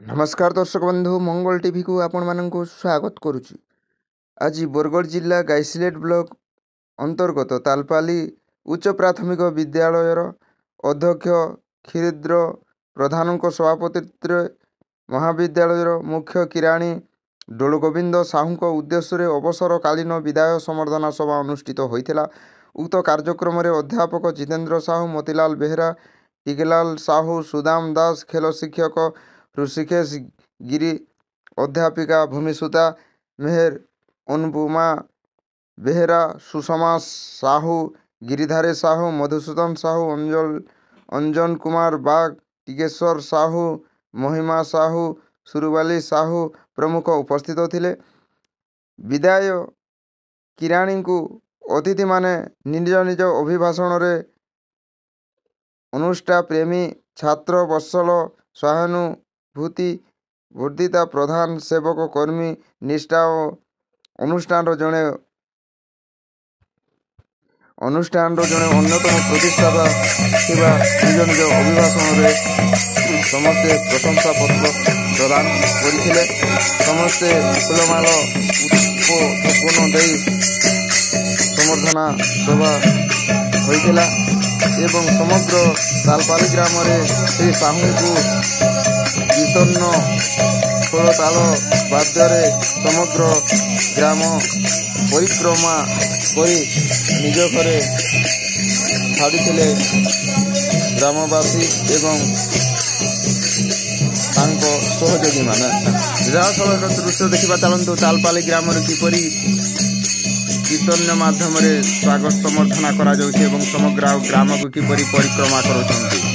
नमस्कार दर्शक बंधु मंगल टीवी को आपण मानक स्वागत करुच्ची। आज बरगढ़ जिला गाइसिलेट ब्लॉक अंतर्गत तालपाली उच्च प्राथमिक विद्यालयर अध्यक्ष क्षीरद्र प्रधान सभापतित्व महाविद्यालयर मुख्य किराणी डोलगोविंद साहू उद्देश्य अवसरकालीन विदाय संवर्धना सभा अनुष्ठित होता। उक्त कार्यक्रम में अध्यापक जितेंद्र साहू, मोतीलाल बेहरा, टिकेलाल साहू, सुदाम दास, खेल शिक्षक ऋषिकेश गिरी, अध्यापिका भूमिसुता मेहर, अनुपमा बेहरा, सुषमा साहू, गिरिधारी साहू, मधुसूदन साहू, अंजन कुमार बाग, टिकेश्वर साहू, महिमा साहू, सुरुबाली साहू प्रमुख उपस्थित थिले। विदाय किराणी को अतिथि माने निज निज अभिभाषण रे अनुष्ठा प्रेमी छात्र वत्सल सहानुभूति वर्धिता प्रधान सेवक कर्मी निष्ठा और अनुष्ठान जड़े अन्यतम प्रतिष्ठाता निज निज अभिभाषण समस्ते प्रशंसा पत्र प्रदान करते। समस्ते फूलमाल उत्पन्न दे संवर्धना सभा होता एवं समग्र तालपाली ग्राम श्री साहू को कीर्तन खोल ताल बाद्य समग्र ग्राम परिक्रमा कर निज घरे छाड़ी ग्रामवासी एवं सहयोगी मान रिहर्सल दृश्य देखा चलतु तालपाली ग्राम किपर कीर्तन माध्यम स्वागत समर्थना करा समग्र ग्राम को किपर परिक्रमा कर।